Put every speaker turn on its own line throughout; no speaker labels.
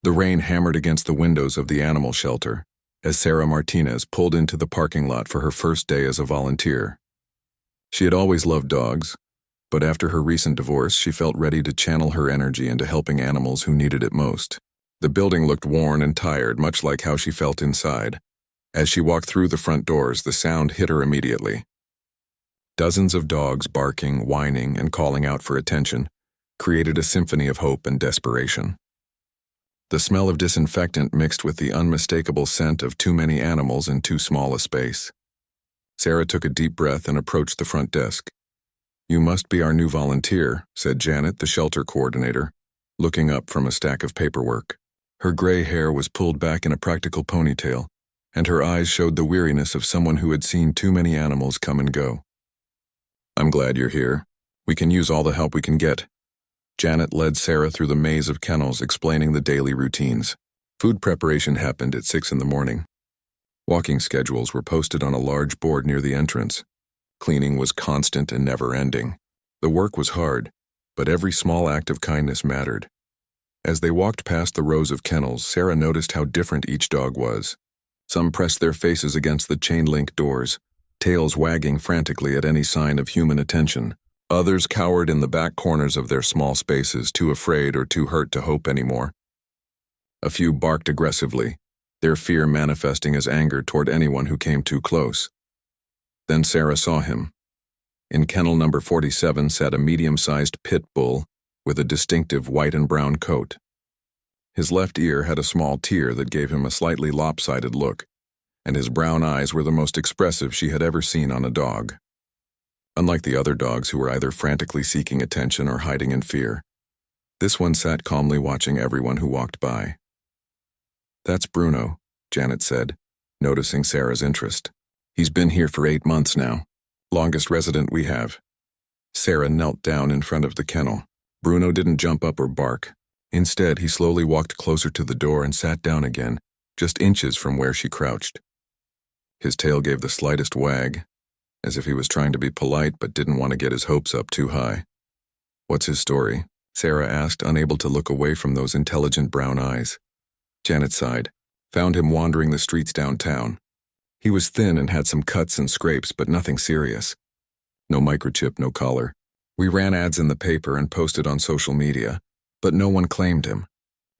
The rain hammered against the windows of the animal shelter as Sarah Martinez pulled into the parking lot for her first day as a volunteer. She had always loved dogs, but after her recent divorce, she felt ready to channel her energy into helping animals who needed it most. The building looked worn and tired, much like how she felt inside. As she walked through the front doors, the sound hit her immediately. Dozens of dogs barking, whining, and calling out for attention created a symphony of hope and desperation. The smell of disinfectant mixed with the unmistakable scent of too many animals in too small a space. Sarah took a deep breath and approached the front desk. "You must be our new volunteer," said Janet, the shelter coordinator, looking up from a stack of paperwork. Her gray hair was pulled back in a practical ponytail, and her eyes showed the weariness of someone who had seen too many animals come and go. "I'm glad you're here. We can use all the help we can get." Janet led Sarah through the maze of kennels, explaining the daily routines. Food preparation happened at 6 in the morning. Walking schedules were posted on a large board near the entrance. Cleaning was constant and never-ending. The work was hard, but every small act of kindness mattered. As they walked past the rows of kennels, Sarah noticed how different each dog was. Some pressed their faces against the chain-link doors, tails wagging frantically at any sign of human attention. Others cowered in the back corners of their small spaces, too afraid or too hurt to hope anymore. A few barked aggressively, their fear manifesting as anger toward anyone who came too close. Then Sarah saw him. In kennel number 47 sat a medium-sized pit bull with a distinctive white and brown coat. His left ear had a small tear that gave him a slightly lopsided look, and his brown eyes were the most expressive she had ever seen on a dog. Unlike the other dogs who were either frantically seeking attention or hiding in fear, this one sat calmly watching everyone who walked by. "That's Bruno," Janet said, noticing Sarah's interest. "He's been here for 8 months now. Longest resident we have." Sarah knelt down in front of the kennel. Bruno didn't jump up or bark. Instead, he slowly walked closer to the door and sat down again, just inches from where she crouched. His tail gave the slightest wag, as if he was trying to be polite but didn't want to get his hopes up too high. "What's his story?" Sarah asked, unable to look away from those intelligent brown eyes. Janet sighed, found him wandering the streets downtown. He was thin and had some cuts and scrapes, but nothing serious. No microchip, no collar. We ran ads in the paper and posted on social media, but no one claimed him.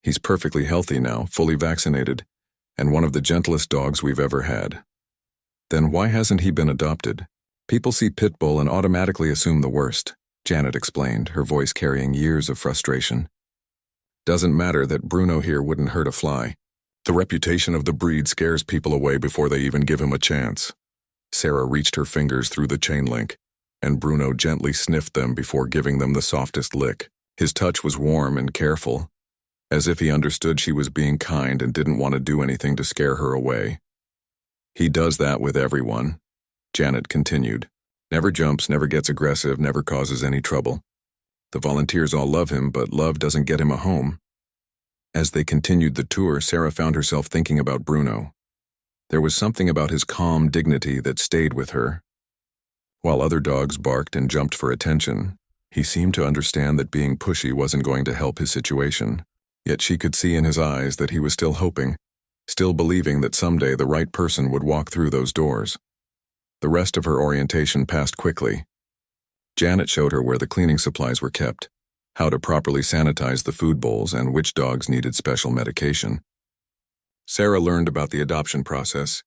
He's perfectly healthy now, fully vaccinated, and one of the gentlest dogs we've ever had. Then why hasn't he been adopted? People see pit bull and automatically assume the worst, Janet explained, her voice carrying years of frustration. Doesn't matter that Bruno here wouldn't hurt a fly. The reputation of the breed scares people away before they even give him a chance. Sarah reached her fingers through the chain link, and Bruno gently sniffed them before giving them the softest lick. His touch was warm and careful, as if he understood she was being kind and didn't want to do anything to scare her away. "He does that with everyone," Janet continued. "Never jumps, never gets aggressive, never causes any trouble. The volunteers all love him, but love doesn't get him a home." As they continued the tour, Sarah found herself thinking about Bruno. There was something about his calm dignity that stayed with her. While other dogs barked and jumped for attention, he seemed to understand that being pushy wasn't going to help his situation. Yet she could see in his eyes that he was still hoping, still believing that someday the right person would walk through those doors. The rest of her orientation passed quickly. Janet showed her where the cleaning supplies were kept, how to properly sanitize the food bowls, and which dogs needed special medication. Sarah learned about the adoption process,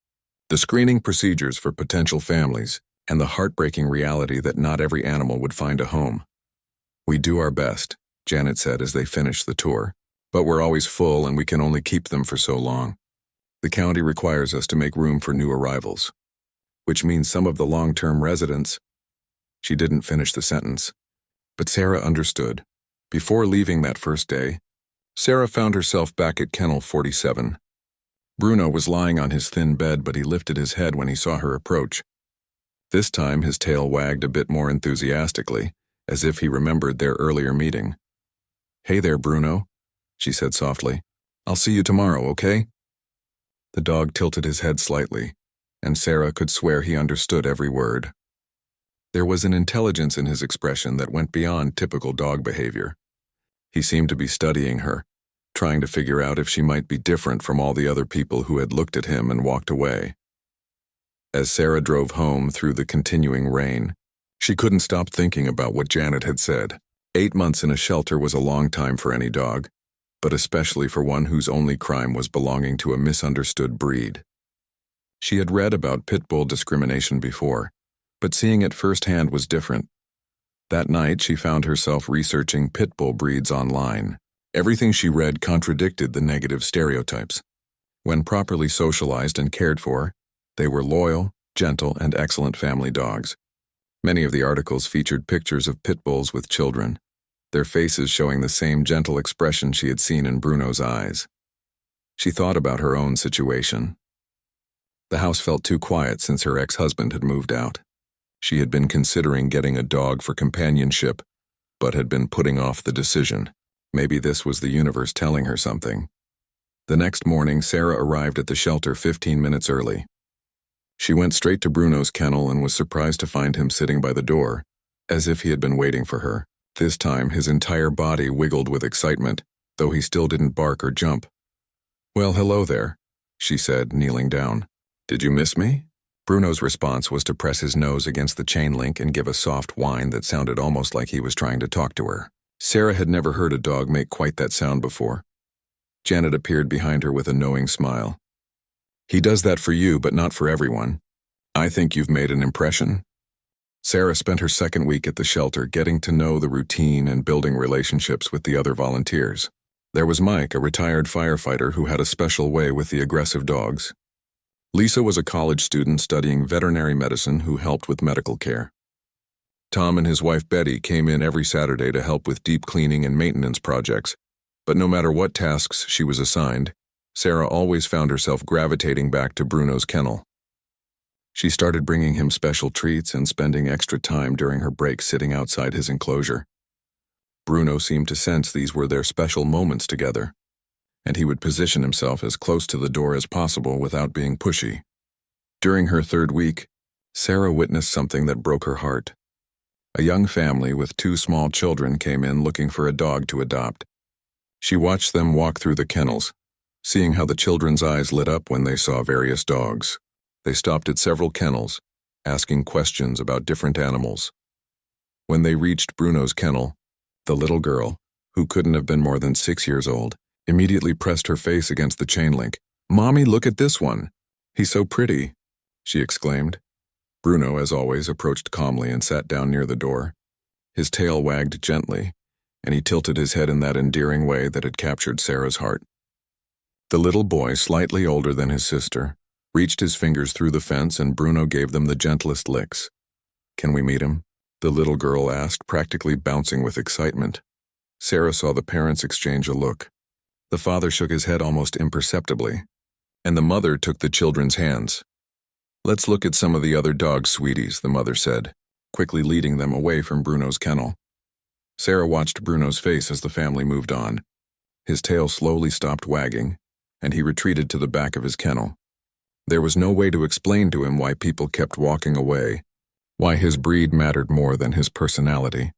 the screening procedures for potential families, and the heartbreaking reality that not every animal would find a home. "We do our best," Janet said as they finished the tour, "but we're always full and we can only keep them for so long. The county requires us to make room for new arrivals, which means some of the long-term residents—" She didn't finish the sentence, but Sarah understood. Before leaving that first day, Sarah found herself back at Kennel 47. Bruno was lying on his thin bed, but he lifted his head when he saw her approach. This time his tail wagged a bit more enthusiastically, as if he remembered their earlier meeting. "Hey there, Bruno," she said softly. "I'll see you tomorrow, okay?" The dog tilted his head slightly, and Sarah could swear he understood every word. There was an intelligence in his expression that went beyond typical dog behavior. He seemed to be studying her, trying to figure out if she might be different from all the other people who had looked at him and walked away. As Sarah drove home through the continuing rain, she couldn't stop thinking about what Janet had said. 8 months in a shelter was a long time for any dog, but especially for one whose only crime was belonging to a misunderstood breed. She had read about pit bull discrimination before, but seeing it firsthand was different. That night, she found herself researching pit bull breeds online. Everything she read contradicted the negative stereotypes. When properly socialized and cared for, they were loyal, gentle, and excellent family dogs. Many of the articles featured pictures of pit bulls with children, their faces showing the same gentle expression she had seen in Bruno's eyes. She thought about her own situation. The house felt too quiet since her ex-husband had moved out. She had been considering getting a dog for companionship, but had been putting off the decision. Maybe this was the universe telling her something. The next morning, Sarah arrived at the shelter 15 minutes early. She went straight to Bruno's kennel and was surprised to find him sitting by the door, as if he had been waiting for her. This time, his entire body wiggled with excitement, though he still didn't bark or jump. "Well, hello there," she said, kneeling down. "Did you miss me?" Bruno's response was to press his nose against the chain link and give a soft whine that sounded almost like he was trying to talk to her. Sarah had never heard a dog make quite that sound before. Janet appeared behind her with a knowing smile. "He does that for you, but not for everyone. I think you've made an impression." Sarah spent her second week at the shelter getting to know the routine and building relationships with the other volunteers. There was Mike, a retired firefighter who had a special way with the aggressive dogs. Lisa was a college student studying veterinary medicine who helped with medical care. Tom and his wife Betty came in every Saturday to help with deep cleaning and maintenance projects, but no matter what tasks she was assigned, Sarah always found herself gravitating back to Bruno's kennel. She started bringing him special treats and spending extra time during her breaks sitting outside his enclosure. Bruno seemed to sense these were their special moments together, and he would position himself as close to the door as possible without being pushy. During her third week, Sarah witnessed something that broke her heart. A young family with 2 small children came in looking for a dog to adopt. She watched them walk through the kennels, seeing how the children's eyes lit up when they saw various dogs. They stopped at several kennels, asking questions about different animals. When they reached Bruno's kennel, the little girl, who couldn't have been more than 6 years old, immediately pressed her face against the chain link. "Mommy, look at this one. He's so pretty," she exclaimed. Bruno, as always, approached calmly and sat down near the door. His tail wagged gently, and he tilted his head in that endearing way that had captured Sarah's heart. The little boy, slightly older than his sister, reached his fingers through the fence and Bruno gave them the gentlest licks. "Can we meet him?" the little girl asked, practically bouncing with excitement. Sarah saw the parents exchange a look. The father shook his head almost imperceptibly, and the mother took the children's hands. "Let's look at some of the other dogs, sweeties," the mother said, quickly leading them away from Bruno's kennel. Sarah watched Bruno's face as the family moved on. His tail slowly stopped wagging, and he retreated to the back of his kennel. There was no way to explain to him why people kept walking away, why his breed mattered more than his personality.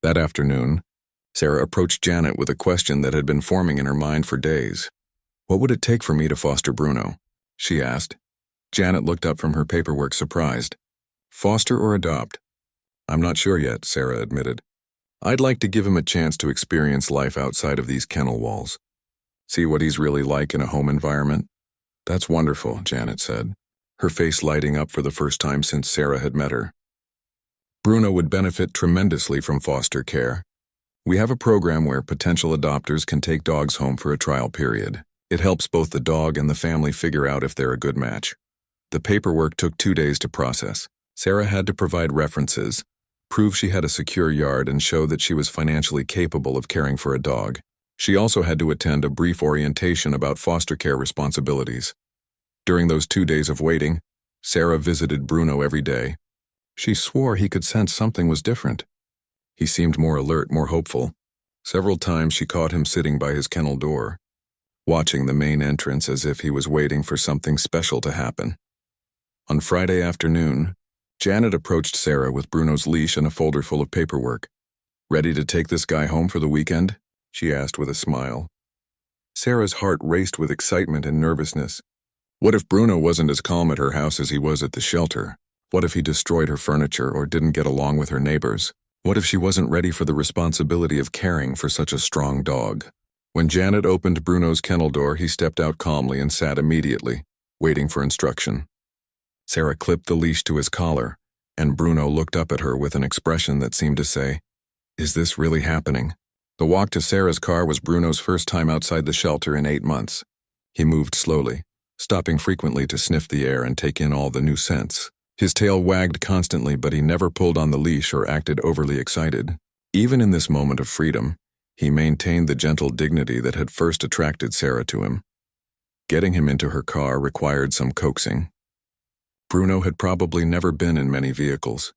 That afternoon, Sarah approached Janet with a question that had been forming in her mind for days. "What would it take for me to foster Bruno?" she asked. Janet looked up from her paperwork surprised. "Foster or adopt?" "I'm not sure yet," Sarah admitted. "I'd like to give him a chance to experience life outside of these kennel walls. See what he's really like in a home environment." "That's wonderful," Janet said, her face lighting up for the first time since Sarah had met her. "Bruno would benefit tremendously from foster care. We have a program where potential adopters can take dogs home for a trial period. It helps both the dog and the family figure out if they're a good match." The paperwork took 2 days to process. Sarah had to provide references, prove she had a secure yard, and show that she was financially capable of caring for a dog. She also had to attend a brief orientation about foster care responsibilities. During those 2 days of waiting, Sarah visited Bruno every day. She swore he could sense something was different. He seemed more alert, more hopeful. Several times she caught him sitting by his kennel door, watching the main entrance as if he was waiting for something special to happen. On Friday afternoon, Janet approached Sarah with Bruno's leash and a folder full of paperwork. "Ready to take this guy home for the weekend?" she asked with a smile. Sarah's heart raced with excitement and nervousness. What if Bruno wasn't as calm at her house as he was at the shelter? What if he destroyed her furniture or didn't get along with her neighbors? What if she wasn't ready for the responsibility of caring for such a strong dog? When Janet opened Bruno's kennel door, he stepped out calmly and sat immediately, waiting for instruction. Sarah clipped the leash to his collar, and Bruno looked up at her with an expression that seemed to say, "Is this really happening?" The walk to Sarah's car was Bruno's first time outside the shelter in 8 months. He moved slowly, stopping frequently to sniff the air and take in all the new scents. His tail wagged constantly, but he never pulled on the leash or acted overly excited. Even in this moment of freedom, he maintained the gentle dignity that had first attracted Sarah to him. Getting him into her car required some coaxing. Bruno had probably never been in many vehicles,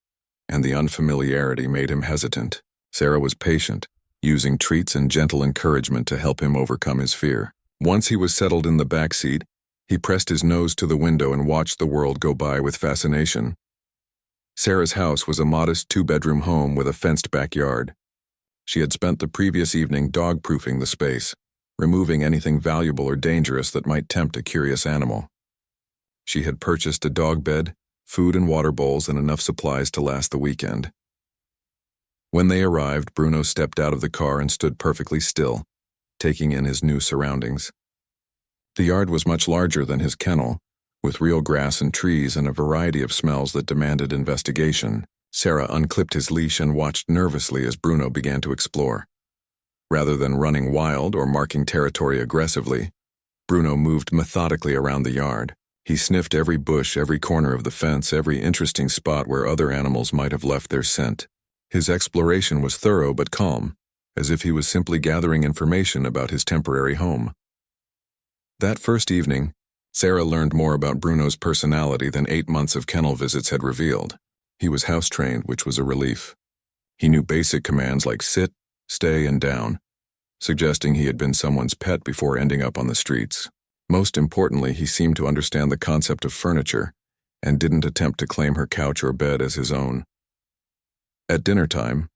and the unfamiliarity made him hesitant. Sarah was patient, using treats and gentle encouragement to help him overcome his fear. Once he was settled in the back seat, he pressed his nose to the window and watched the world go by with fascination. Sarah's house was a modest 2-bedroom home with a fenced backyard. She had spent the previous evening dog-proofing the space, removing anything valuable or dangerous that might tempt a curious animal. She had purchased a dog bed, food and water bowls, and enough supplies to last the weekend. When they arrived, Bruno stepped out of the car and stood perfectly still, taking in his new surroundings. The yard was much larger than his kennel, with real grass and trees and a variety of smells that demanded investigation. Sarah unclipped his leash and watched nervously as Bruno began to explore. Rather than running wild or marking territory aggressively, Bruno moved methodically around the yard. He sniffed every bush, every corner of the fence, every interesting spot where other animals might have left their scent. His exploration was thorough but calm, as if he was simply gathering information about his temporary home. That first evening, Sarah learned more about Bruno's personality than 8 months of kennel visits had revealed. He was house-trained, which was a relief. He knew basic commands like sit, stay, and down, suggesting he had been someone's pet before ending up on the streets. Most importantly, he seemed to understand the concept of furniture and didn't attempt to claim her couch or bed as his own. At dinner time,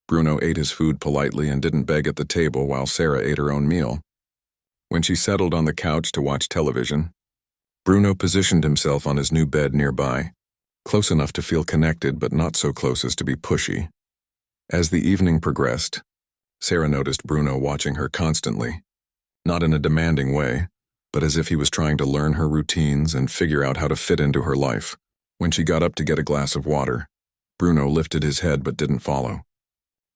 Bruno ate his food politely and didn't beg at the table while Sarah ate her own meal. When she settled on the couch to watch television, Bruno positioned himself on his new bed nearby, close enough to feel connected but not so close as to be pushy. As the evening progressed, Sarah noticed Bruno watching her constantly, not in a demanding way, but as if he was trying to learn her routines and figure out how to fit into her life. When she got up to get a glass of water, Bruno lifted his head but didn't follow.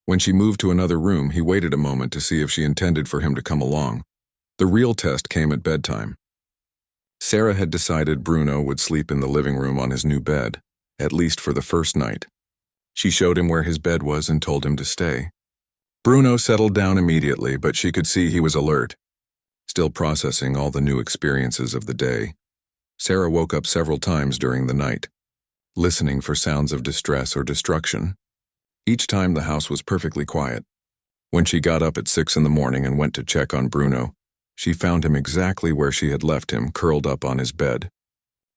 When she moved to another room, he waited a moment to see if she intended for him to come along. The real test came at bedtime. Sarah had decided Bruno would sleep in the living room on his new bed, at least for the first night. She showed him where his bed was and told him to stay. Bruno settled down immediately, but she could see he was alert, still processing all the new experiences of the day. Sarah woke up several times during the night, listening for sounds of distress or destruction. Each time the house was perfectly quiet. When she got up at 6 in the morning and went to check on Bruno, she found him exactly where she had left him, curled up on his bed.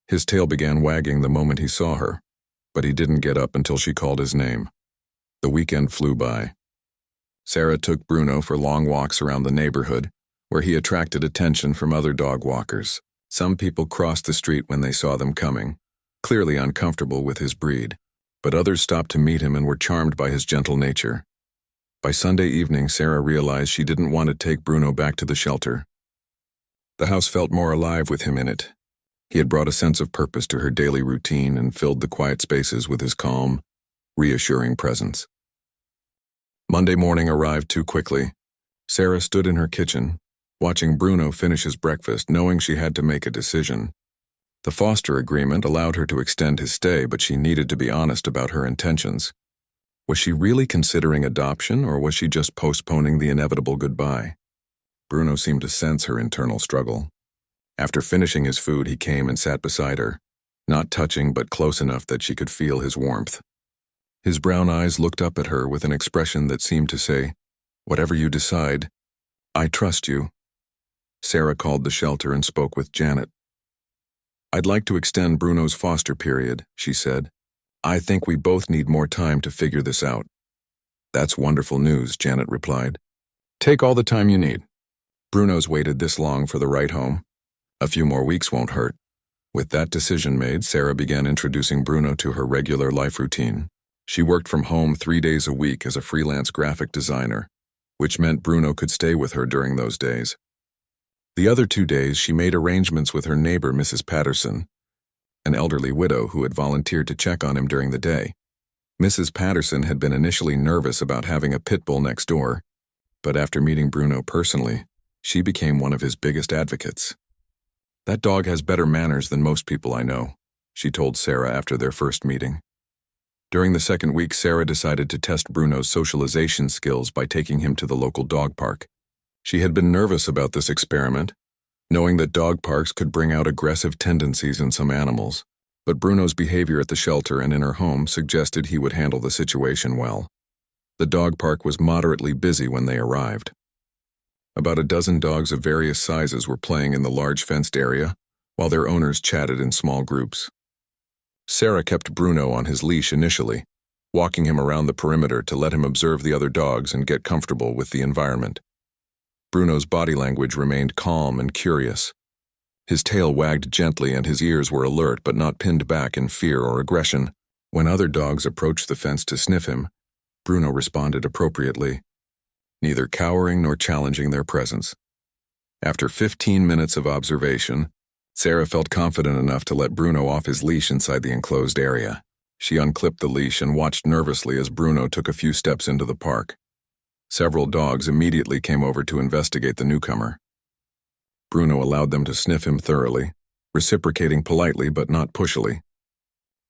His tail began wagging the moment he saw her, but he didn't get up until she called his name. The weekend flew by. Sarah took Bruno for long walks around the neighborhood, where he attracted attention from other dog walkers. Some people crossed the street when they saw them coming, clearly uncomfortable with his breed, but others stopped to meet him and were charmed by his gentle nature. By Sunday evening, Sarah realized she didn't want to take Bruno back to the shelter. The house felt more alive with him in it. He had brought a sense of purpose to her daily routine and filled the quiet spaces with his calm, reassuring presence. Monday morning arrived too quickly. Sarah stood in her kitchen, watching Bruno finish his breakfast, knowing she had to make a decision. The foster agreement allowed her to extend his stay, but she needed to be honest about her intentions. Was she really considering adoption, or was she just postponing the inevitable goodbye? Bruno seemed to sense her internal struggle. After finishing his food, he came and sat beside her, not touching but close enough that she could feel his warmth. His brown eyes looked up at her with an expression that seemed to say, "Whatever you decide, I trust you." Sarah called the shelter and spoke with Janet. "I'd like to extend Bruno's foster period," she said. "I think we both need more time to figure this out." "That's wonderful news," Janet replied. "Take all the time you need. Bruno's waited this long for the right home. A few more weeks won't hurt. With that decision made, Sarah began introducing Bruno to her regular life routine. She worked from home 3 days a week as a freelance graphic designer, which meant Bruno could stay with her during those days. The other 2 days, she made arrangements with her neighbor, Mrs. Patterson, an elderly widow who had volunteered to check on him during the day. Mrs. Patterson had been initially nervous about having a pit bull next door, but after meeting Bruno personally, she became one of his biggest advocates. "That dog has better manners than most people I know," she told Sarah after their first meeting. During the second week, Sarah decided to test Bruno's socialization skills by taking him to the local dog park. She had been nervous about this experiment, knowing that dog parks could bring out aggressive tendencies in some animals, but Bruno's behavior at the shelter and in her home suggested he would handle the situation well. The dog park was moderately busy when they arrived. About a dozen dogs of various sizes were playing in the large fenced area, while their owners chatted in small groups. Sarah kept Bruno on his leash initially, walking him around the perimeter to let him observe the other dogs and get comfortable with the environment. Bruno's body language remained calm and curious. His tail wagged gently and his ears were alert but not pinned back in fear or aggression. When other dogs approached the fence to sniff him, Bruno responded appropriately, neither cowering nor challenging their presence. After 15 minutes of observation, Sarah felt confident enough to let Bruno off his leash inside the enclosed area. She unclipped the leash and watched nervously as Bruno took a few steps into the park. Several dogs immediately came over to investigate the newcomer. Bruno allowed them to sniff him thoroughly, reciprocating politely but not pushily.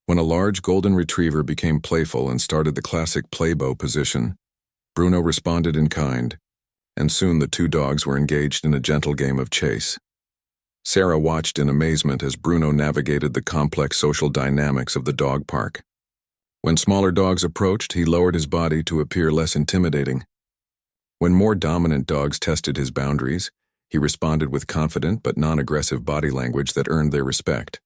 When a large golden retriever became playful and started the classic play-bow position, Bruno responded in kind, and soon the two dogs were engaged in a gentle game of chase. Sarah watched in amazement as Bruno navigated the complex social dynamics of the dog park. When smaller dogs approached, he lowered his body to appear less intimidating. When more dominant dogs tested his boundaries, he responded with confident but non-aggressive body language that earned their respect.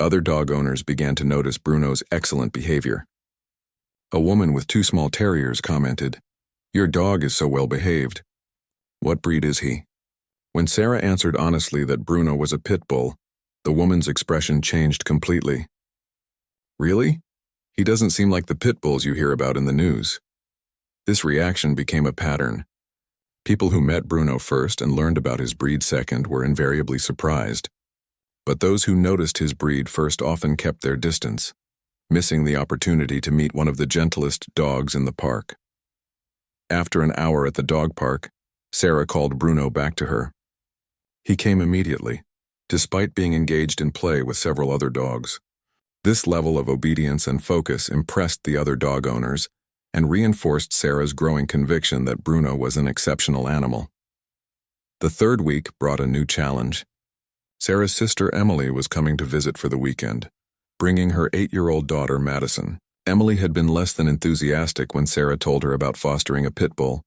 Other dog owners began to notice Bruno's excellent behavior. A woman with 2 small terriers commented, "Your dog is so well behaved. What breed is he?" When Sarah answered honestly that Bruno was a pit bull, the woman's expression changed completely. "Really? He doesn't seem like the pit bulls you hear about in the news." This reaction became a pattern. People who met Bruno first and learned about his breed second were invariably surprised. But those who noticed his breed first often kept their distance, missing the opportunity to meet one of the gentlest dogs in the park. After an hour at the dog park, Sarah called Bruno back to her. He came immediately, despite being engaged in play with several other dogs. This level of obedience and focus impressed the other dog owners and reinforced Sarah's growing conviction that Bruno was an exceptional animal. The third week brought a new challenge. Sarah's sister Emily was coming to visit for the weekend, bringing her 8-year-old daughter Madison. Emily had been less than enthusiastic when Sarah told her about fostering a pit bull.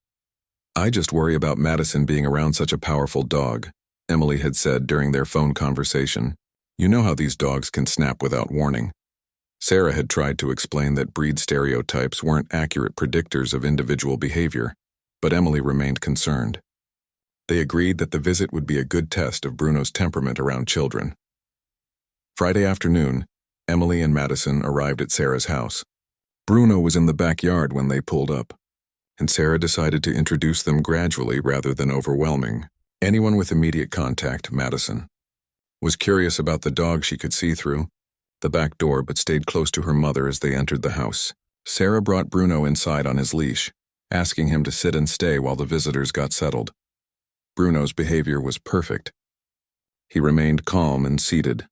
"I just worry about Madison being around such a powerful dog," Emily had said during their phone conversation. "You know how these dogs can snap without warning." Sarah had tried to explain that breed stereotypes weren't accurate predictors of individual behavior, but Emily remained concerned. They agreed that the visit would be a good test of Bruno's temperament around children. Friday afternoon, Emily and Madison arrived at Sarah's house. Bruno was in the backyard when they pulled up, and Sarah decided to introduce them gradually rather than overwhelming anyone with immediate contact. Madison was curious about the dog she could see through the back door but stayed close to her mother as they entered the house. Sarah brought Bruno inside on his leash, asking him to sit and stay while the visitors got settled. Bruno's behavior was perfect. He remained calm and seated,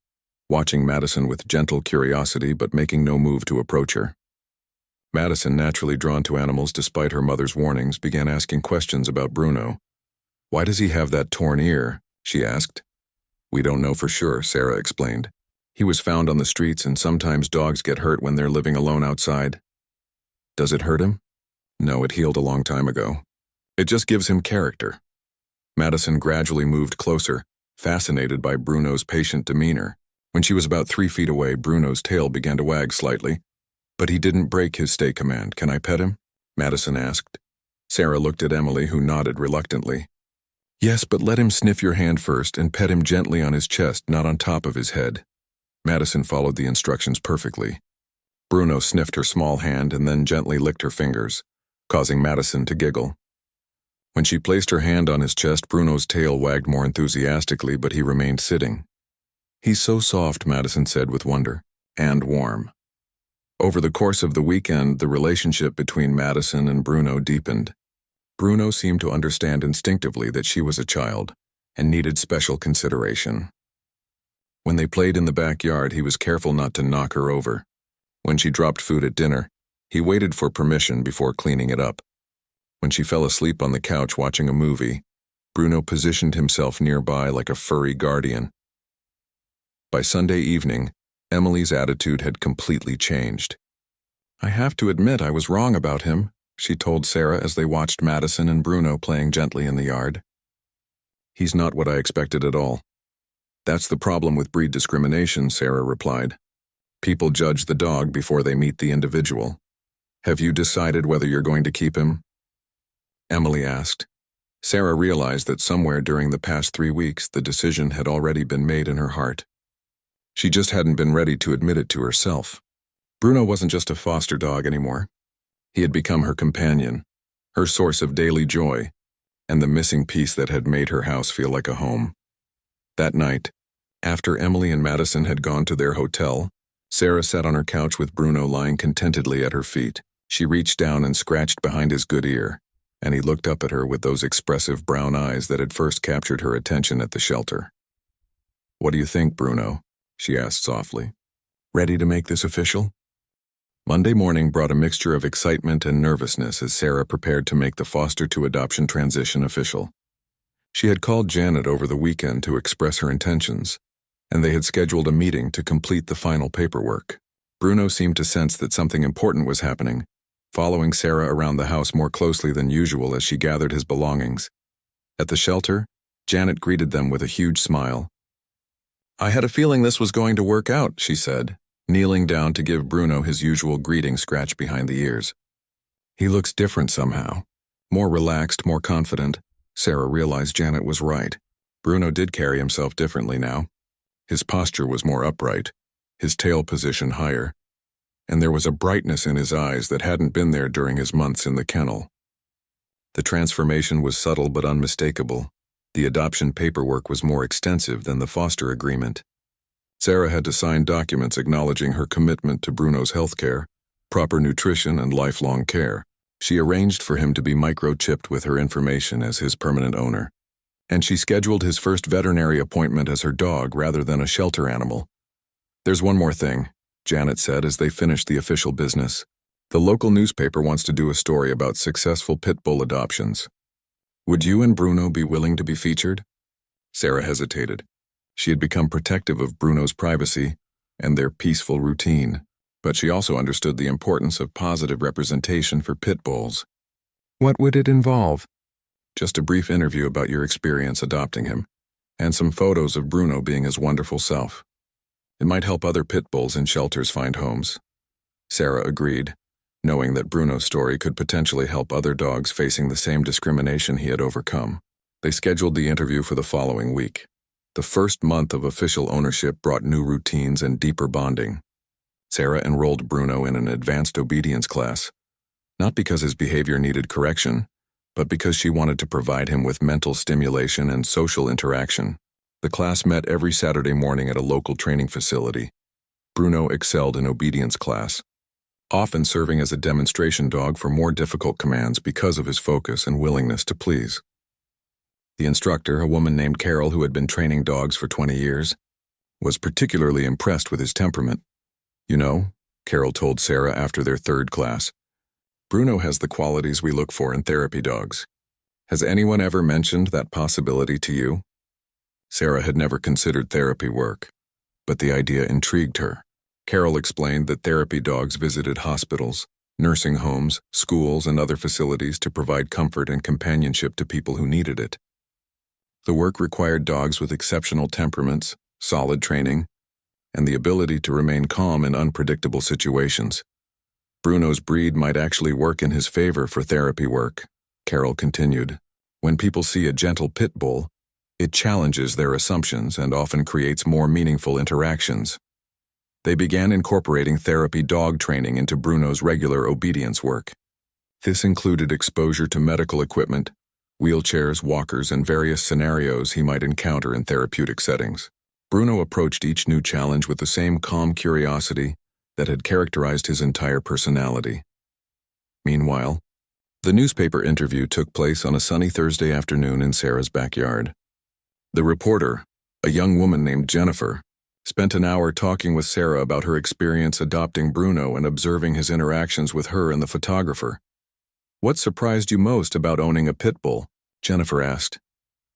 watching Madison with gentle curiosity but making no move to approach her. Madison, naturally drawn to animals despite her mother's warnings, began asking questions about Bruno. "Why does he have that torn ear?" she asked. "We don't know for sure," Sarah explained. "He was found on the streets and sometimes dogs get hurt when they're living alone outside." "Does it hurt him?" "No, it healed a long time ago. It just gives him character." Madison gradually moved closer, fascinated by Bruno's patient demeanor. When she was about 3 feet away, Bruno's tail began to wag slightly, but he didn't break his stay command. "Can I pet him?" Madison asked. Sarah looked at Emily, who nodded reluctantly. Yes, but let him sniff your hand first and pet him gently on his chest, not on top of his head. Madison followed the instructions perfectly. Bruno sniffed her small hand and then gently licked her fingers, causing Madison to giggle. When she placed her hand on his chest, Bruno's tail wagged more enthusiastically, but he remained sitting. He's so soft, Madison said with wonder, and warm. Over the course of the weekend, the relationship between Madison and Bruno deepened. Bruno seemed to understand instinctively that she was a child and needed special consideration. When they played in the backyard, he was careful not to knock her over. When she dropped food at dinner, he waited for permission before cleaning it up. When she fell asleep on the couch watching a movie, Bruno positioned himself nearby like a furry guardian. By Sunday evening, Emily's attitude had completely changed. "I have to admit I was wrong about him," she told Sarah as they watched Madison and Bruno playing gently in the yard. "He's not what I expected at all." "That's the problem with breed discrimination," Sarah replied. "People judge the dog before they meet the individual. Have you decided whether you're going to keep him?" Emily asked. Sarah realized that somewhere during the past 3 weeks the decision had already been made in her heart. She just hadn't been ready to admit it to herself. Bruno wasn't just a foster dog anymore. He had become her companion, her source of daily joy, and the missing piece that had made her house feel like a home. That night, after Emily and Madison had gone to their hotel, Sarah sat on her couch with Bruno lying contentedly at her feet. She reached down and scratched behind his good ear, and he looked up at her with those expressive brown eyes that had first captured her attention at the shelter. "What do you think, Bruno?" she asked softly. "Ready to make this official?" Monday morning brought a mixture of excitement and nervousness as Sarah prepared to make the foster-to-adoption transition official. She had called Janet over the weekend to express her intentions, and they had scheduled a meeting to complete the final paperwork. Bruno seemed to sense that something important was happening, following Sarah around the house more closely than usual as she gathered his belongings. At the shelter, Janet greeted them with a huge smile. "I had a feeling this was going to work out," she said, kneeling down to give Bruno his usual greeting scratch behind the ears. "He looks different somehow. More relaxed, more confident." Sarah realized Janet was right. Bruno did carry himself differently now. His posture was more upright, his tail position higher, and there was a brightness in his eyes that hadn't been there during his months in the kennel. The transformation was subtle but unmistakable. The adoption paperwork was more extensive than the foster agreement. Sarah had to sign documents acknowledging her commitment to Bruno's health care, proper nutrition, and lifelong care. She arranged for him to be microchipped with her information as his permanent owner. And she scheduled his first veterinary appointment as her dog rather than a shelter animal. "There's one more thing," Janet said as they finished the official business. "The local newspaper wants to do a story about successful pit bull adoptions. Would you and Bruno be willing to be featured?" Sarah hesitated. She had become protective of Bruno's privacy and their peaceful routine, but she also understood the importance of positive representation for pit bulls. "What would it involve?" "Just a brief interview about your experience adopting him, and some photos of Bruno being his wonderful self. It might help other pit bulls in shelters find homes." Sarah agreed, knowing that Bruno's story could potentially help other dogs facing the same discrimination he had overcome. They scheduled the interview for the following week. The first month of official ownership brought new routines and deeper bonding. Sarah enrolled Bruno in an advanced obedience class, not because his behavior needed correction, but because she wanted to provide him with mental stimulation and social interaction. The class met every Saturday morning at a local training facility. Bruno excelled in obedience class, often serving as a demonstration dog for more difficult commands because of his focus and willingness to please. The instructor, a woman named Carol who had been training dogs for 20 years, was particularly impressed with his temperament. "You know," Carol told Sarah after their third class, "Bruno has the qualities we look for in therapy dogs. Has anyone ever mentioned that possibility to you?" Sarah had never considered therapy work, but the idea intrigued her. Carol explained that therapy dogs visited hospitals, nursing homes, schools, and other facilities to provide comfort and companionship to people who needed it. The work required dogs with exceptional temperaments, solid training, and the ability to remain calm in unpredictable situations. Bruno's breed might actually work in his favor for therapy work, Carol continued. When people see a gentle pit bull, it challenges their assumptions and often creates more meaningful interactions. They began incorporating therapy dog training into Bruno's regular obedience work. This included exposure to medical equipment, wheelchairs, walkers, and various scenarios he might encounter in therapeutic settings. Bruno approached each new challenge with the same calm curiosity that had characterized his entire personality. Meanwhile, the newspaper interview took place on a sunny Thursday afternoon in Sarah's backyard. The reporter, a young woman named Jennifer, spent an hour talking with Sarah about her experience adopting Bruno and observing his interactions with her and the photographer. "What surprised you most about owning a pit bull?" Jennifer asked.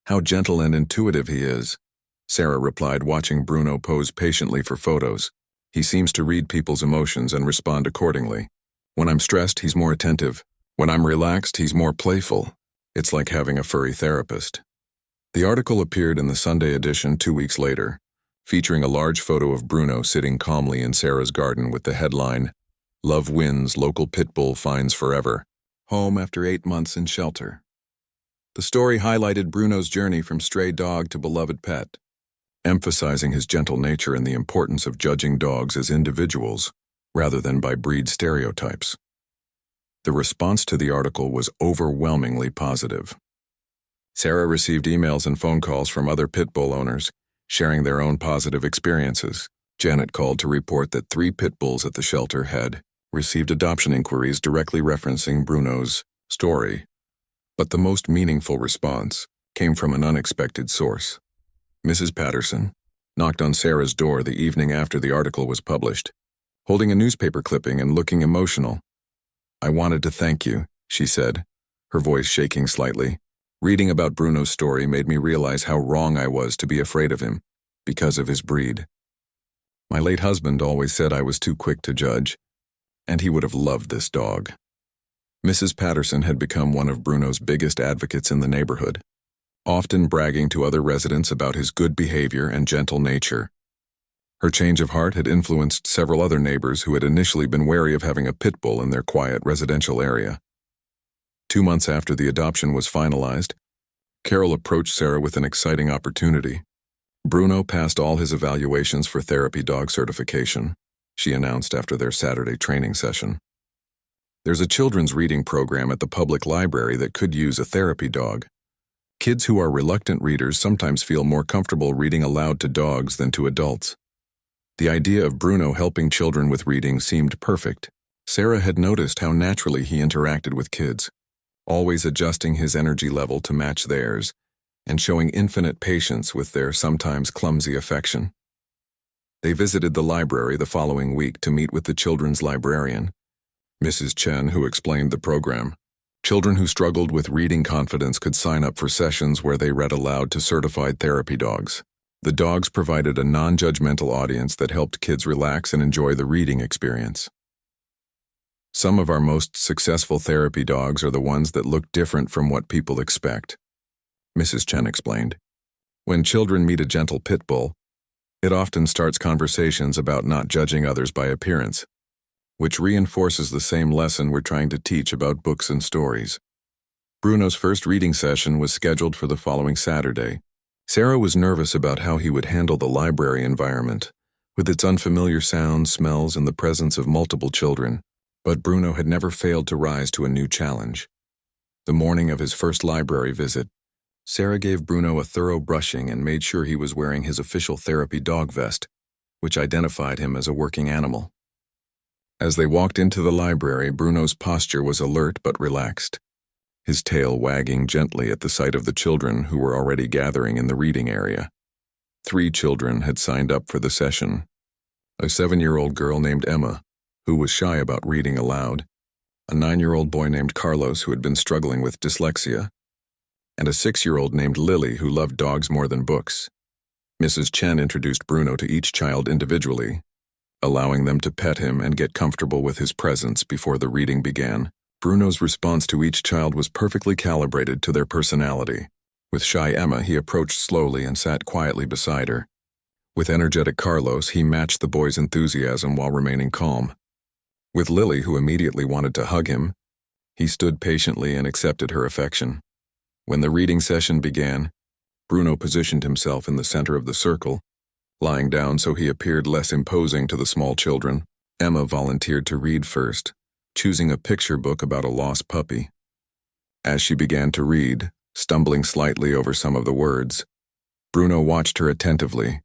"How gentle and intuitive he is," Sarah replied, watching Bruno pose patiently for photos. "He seems to read people's emotions and respond accordingly. When I'm stressed, he's more attentive. When I'm relaxed, he's more playful. It's like having a furry therapist." The article appeared in the Sunday edition 2 weeks later, featuring a large photo of Bruno sitting calmly in Sarah's garden with the headline, "Love Wins, Local Pit Bull Finds Forever. Home after 8 months in shelter." The story highlighted Bruno's journey from stray dog to beloved pet, emphasizing his gentle nature and the importance of judging dogs as individuals rather than by breed stereotypes. The response to the article was overwhelmingly positive. Sarah received emails and phone calls from other pit bull owners, sharing their own positive experiences. Janet called to report that 3 pit bulls at the shelter had received adoption inquiries directly referencing Bruno's story. But the most meaningful response came from an unexpected source. Mrs. Patterson knocked on Sarah's door the evening after the article was published, holding a newspaper clipping and looking emotional. "I wanted to thank you," she said, her voice shaking slightly. "Reading about Bruno's story made me realize how wrong I was to be afraid of him because of his breed. My late husband always said I was too quick to judge, and he would have loved this dog." Mrs. Patterson had become one of Bruno's biggest advocates in the neighborhood, often bragging to other residents about his good behavior and gentle nature. Her change of heart had influenced several other neighbors who had initially been wary of having a pit bull in their quiet residential area. 2 months after the adoption was finalized, Carol approached Sarah with an exciting opportunity. "Bruno passed all his evaluations for therapy dog certification," she announced after their Saturday training session. "There's a children's reading program at the public library that could use a therapy dog. Kids who are reluctant readers sometimes feel more comfortable reading aloud to dogs than to adults." The idea of Bruno helping children with reading seemed perfect. Sarah had noticed how naturally he interacted with kids, always adjusting his energy level to match theirs, and showing infinite patience with their sometimes clumsy affection. They visited the library the following week to meet with the children's librarian, Mrs. Chen, who explained the program. Children who struggled with reading confidence could sign up for sessions where they read aloud to certified therapy dogs. The dogs provided a non-judgmental audience that helped kids relax and enjoy the reading experience. "Some of our most successful therapy dogs are the ones that look different from what people expect," Mrs. Chen explained. "When children meet a gentle pit bull, it often starts conversations about not judging others by appearance, which reinforces the same lesson we're trying to teach about books and stories." Bruno's first reading session was scheduled for the following Saturday. Sarah was nervous about how he would handle the library environment, with its unfamiliar sounds, smells, and the presence of multiple children. But Bruno had never failed to rise to a new challenge. The morning of his first library visit, Sarah gave Bruno a thorough brushing and made sure he was wearing his official therapy dog vest, which identified him as a working animal. As they walked into the library, Bruno's posture was alert but relaxed, his tail wagging gently at the sight of the children who were already gathering in the reading area. 3 children had signed up for the session. A 7-year-old girl named Emma, who was shy about reading aloud, a 9-year-old boy named Carlos who had been struggling with dyslexia, and a 6-year-old named Lily who loved dogs more than books. Mrs. Chen introduced Bruno to each child individually, allowing them to pet him and get comfortable with his presence before the reading began. Bruno's response to each child was perfectly calibrated to their personality. With shy Emma, he approached slowly and sat quietly beside her. With energetic Carlos, he matched the boy's enthusiasm while remaining calm. With Lily, who immediately wanted to hug him, he stood patiently and accepted her affection. When the reading session began, Bruno positioned himself in the center of the circle, lying down so he appeared less imposing to the small children. Emma volunteered to read first, choosing a picture book about a lost puppy. As she began to read, stumbling slightly over some of the words, Bruno watched her attentively,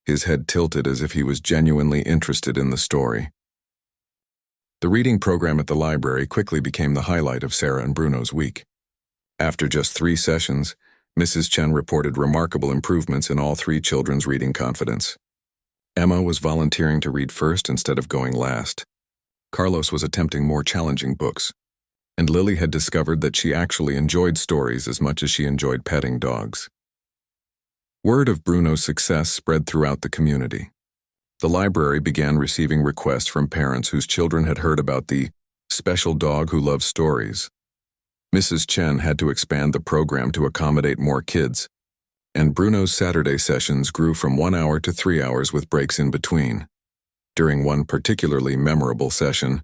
his head tilted as if he was genuinely interested in the story. The reading program at the library quickly became the highlight of Sarah and Bruno's week. After just 3 sessions, Mrs. Chen reported remarkable improvements in all 3 children's reading confidence. Emma was volunteering to read first instead of going last. Carlos was attempting more challenging books, and Lily had discovered that she actually enjoyed stories as much as she enjoyed petting dogs. Word of Bruno's success spread throughout the community. The library began receiving requests from parents whose children had heard about the special dog who loves stories. Mrs. Chen had to expand the program to accommodate more kids, and Bruno's Saturday sessions grew from 1 hour to 3 hours with breaks in between. During one particularly memorable session,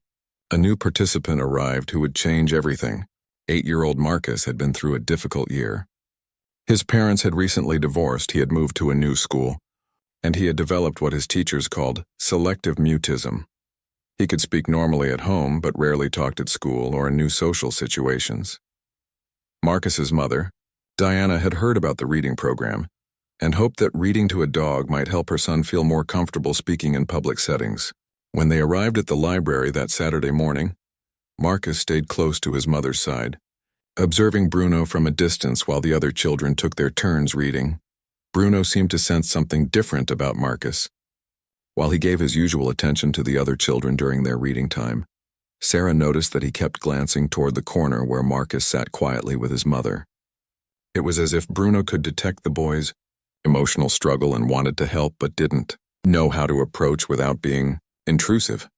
a new participant arrived who would change everything. 8-year-old Marcus had been through a difficult year. His parents had recently divorced, he had moved to a new school, and he had developed what his teachers called selective mutism. He could speak normally at home but rarely talked at school or in new social situations. Marcus's mother, Diana, had heard about the reading program and hoped that reading to a dog might help her son feel more comfortable speaking in public settings. When they arrived at the library that Saturday morning, Marcus stayed close to his mother's side, observing Bruno from a distance while the other children took their turns reading. Bruno seemed to sense something different about Marcus. While he gave his usual attention to the other children during their reading time, Sarah noticed that he kept glancing toward the corner where Marcus sat quietly with his mother. It was as if Bruno could detect the boy's emotional struggle and wanted to help but didn't know how to approach without being intrusive.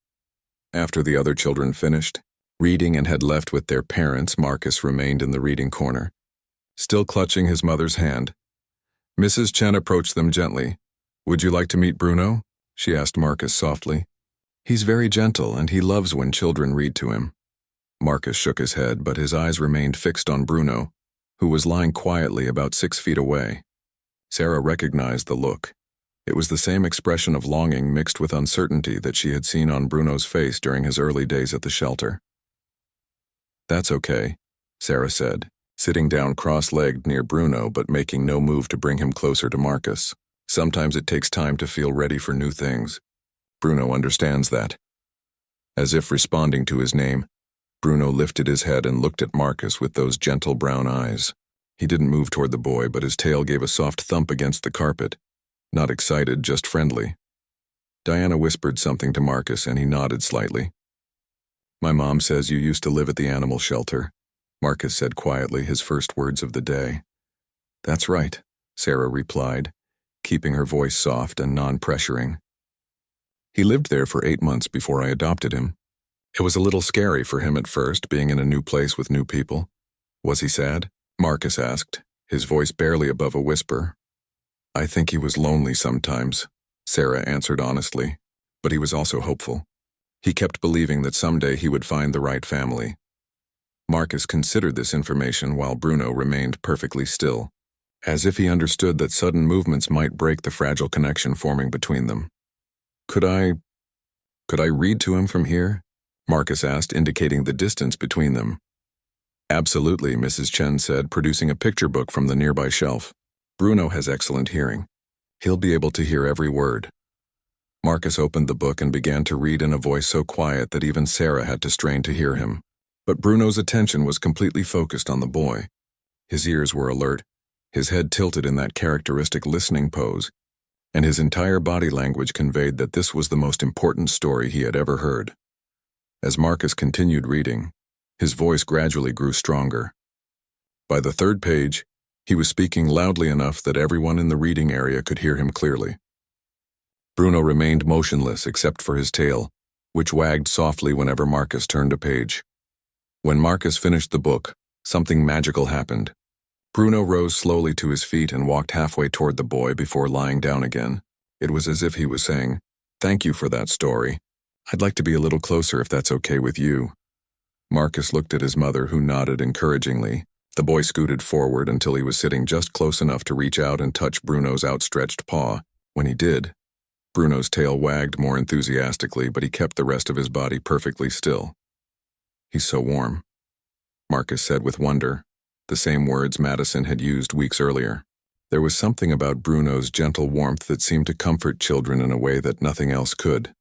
After the other children finished reading and had left with their parents, Marcus remained in the reading corner, still clutching his mother's hand. Mrs. Chen approached them gently. "Would you like to meet Bruno?" she asked Marcus softly. "He's very gentle and he loves when children read to him." Marcus shook his head, but his eyes remained fixed on Bruno, who was lying quietly about 6 feet away. Sarah recognized the look. It was the same expression of longing mixed with uncertainty that she had seen on Bruno's face during his early days at the shelter. "That's okay," Sarah said, sitting down cross-legged near Bruno but making no move to bring him closer to Marcus. "Sometimes it takes time to feel ready for new things. Bruno understands that." As if responding to his name, Bruno lifted his head and looked at Marcus with those gentle brown eyes. He didn't move toward the boy, but his tail gave a soft thump against the carpet. Not excited, just friendly. Diana whispered something to Marcus and he nodded slightly. "My mom says you used to live at the animal shelter," Marcus said quietly, his first words of the day. "That's right," Sarah replied, keeping her voice soft and non-pressuring. "He lived there for 8 months before I adopted him. It was a little scary for him at first, being in a new place with new people." "Was he sad?" Marcus asked, his voice barely above a whisper. "I think he was lonely sometimes," Sarah answered honestly, but he was also hopeful. He kept believing that someday he would find the right family. Marcus considered this information while Bruno remained perfectly still, as if he understood that sudden movements might break the fragile connection forming between them. Could I read to him from here?" Marcus asked, indicating the distance between them. "Absolutely," Mrs. Chen said, producing a picture book from the nearby shelf. "Bruno has excellent hearing. He'll be able to hear every word." Marcus opened the book and began to read in a voice so quiet that even Sarah had to strain to hear him. But Bruno's attention was completely focused on the boy. His ears were alert, his head tilted in that characteristic listening pose, and his entire body language conveyed that this was the most important story he had ever heard. As Marcus continued reading, his voice gradually grew stronger. By the 3rd page, he was speaking loudly enough that everyone in the reading area could hear him clearly. Bruno remained motionless except for his tail, which wagged softly whenever Marcus turned a page. When Marcus finished the book, something magical happened. Bruno rose slowly to his feet and walked halfway toward the boy before lying down again. It was as if he was saying, "Thank you for that story. I'd like to be a little closer if that's okay with you." Marcus looked at his mother, who nodded encouragingly. The boy scooted forward until he was sitting just close enough to reach out and touch Bruno's outstretched paw. When he did, Bruno's tail wagged more enthusiastically, but he kept the rest of his body perfectly still. "He's so warm," Marcus said with wonder, the same words Madison had used weeks earlier. There was something about Bruno's gentle warmth that seemed to comfort children in a way that nothing else could.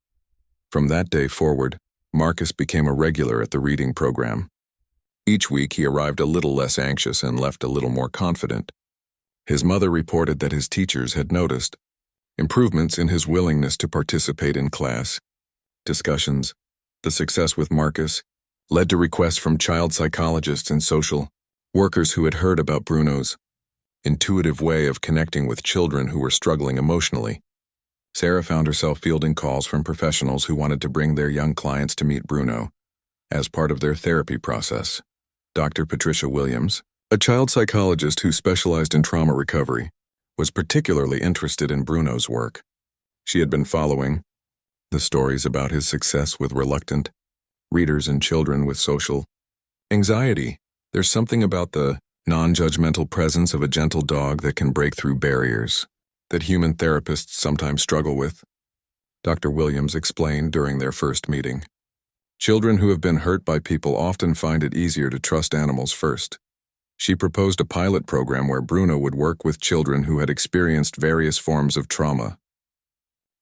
From that day forward, Marcus became a regular at the reading program. Each week he arrived a little less anxious and left a little more confident. His mother reported that his teachers had noticed improvements in his willingness to participate in class discussions. The success with Marcus led to requests from child psychologists and social workers who had heard about Bruno's intuitive way of connecting with children who were struggling emotionally. Sarah found herself fielding calls from professionals who wanted to bring their young clients to meet Bruno as part of their therapy process. Dr. Patricia Williams, a child psychologist who specialized in trauma recovery, was particularly interested in Bruno's work. She had been following the stories about his success with reluctant readers and children with social anxiety. There's something about the non-judgmental presence of a gentle dog that can break through barriers that human therapists sometimes struggle with, Dr. Williams explained during their first meeting. Children who have been hurt by people often find it easier to trust animals first. She proposed a pilot program where Bruno would work with children who had experienced various forms of trauma.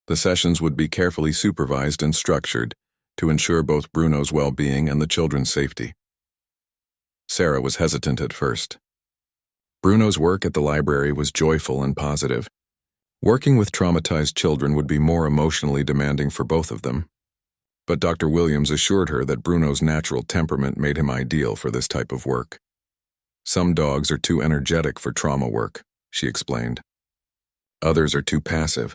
The sessions would be carefully supervised and structured to ensure both Bruno's well-being and the children's safety. Sarah was hesitant at first. Bruno's work at the library was joyful and positive. Working with traumatized children would be more emotionally demanding for both of them. But Dr. Williams assured her that Bruno's natural temperament made him ideal for this type of work. "Some dogs are too energetic for trauma work," she explained. "Others are too passive.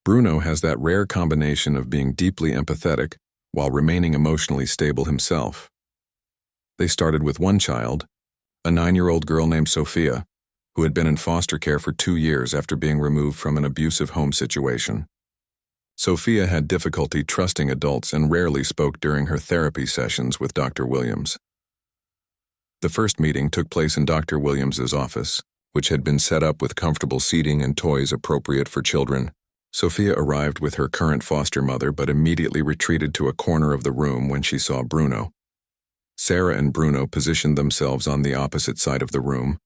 Bruno has that rare combination of being deeply empathetic while remaining emotionally stable himself." They started with one child, a 9-year-old girl named Sophia, who had been in foster care for 2 years after being removed from an abusive home situation. Sophia had difficulty trusting adults and rarely spoke during her therapy sessions with Dr. Williams. The first meeting took place in Dr. Williams's office, which had been set up with comfortable seating and toys appropriate for children. Sophia arrived with her current foster mother but immediately retreated to a corner of the room when she saw Bruno. Sarah and Bruno positioned themselves on the opposite side of the room,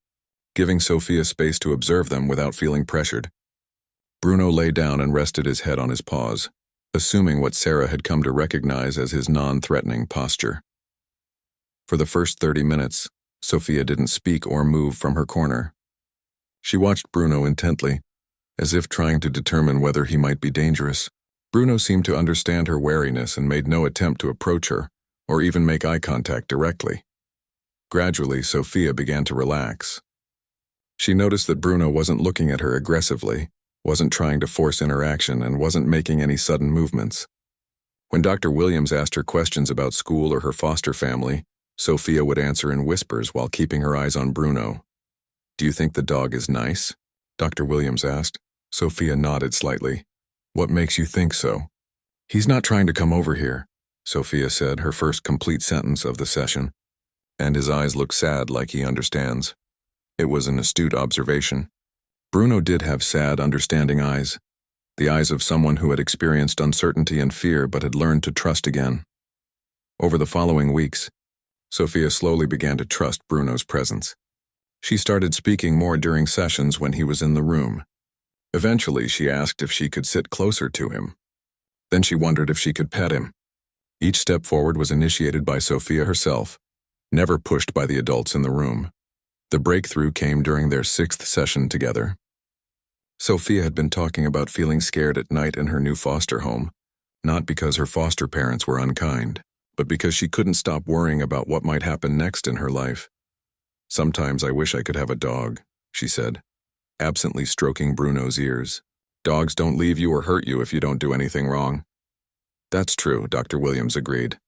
giving Sophia space to observe them without feeling pressured. Bruno lay down and rested his head on his paws, assuming what Sarah had come to recognize as his non-threatening posture. For the first 30 minutes, Sophia didn't speak or move from her corner. She watched Bruno intently, as if trying to determine whether he might be dangerous. Bruno seemed to understand her wariness and made no attempt to approach her, or even make eye contact directly. Gradually, Sophia began to relax. She noticed that Bruno wasn't looking at her aggressively, wasn't trying to force interaction, and wasn't making any sudden movements. When Dr. Williams asked her questions about school or her foster family, Sophia would answer in whispers while keeping her eyes on Bruno. "Do you think the dog is nice?" Dr. Williams asked. Sophia nodded slightly. "What makes you think so?" "He's not trying to come over here," Sophia said, her first complete sentence of the session. "And his eyes look sad, like he understands." It was an astute observation. Bruno did have sad, understanding eyes, the eyes of someone who had experienced uncertainty and fear but had learned to trust again. Over the following weeks, Sophia slowly began to trust Bruno's presence. She started speaking more during sessions when he was in the room. Eventually, she asked if she could sit closer to him. Then she wondered if she could pet him. Each step forward was initiated by Sophia herself, never pushed by the adults in the room. The breakthrough came during their 6th session together. Sophia had been talking about feeling scared at night in her new foster home, not because her foster parents were unkind, but because she couldn't stop worrying about what might happen next in her life. "Sometimes I wish I could have a dog," she said, absently stroking Bruno's ears. "Dogs don't leave you or hurt you if you don't do anything wrong." "That's true," Dr. Williams agreed.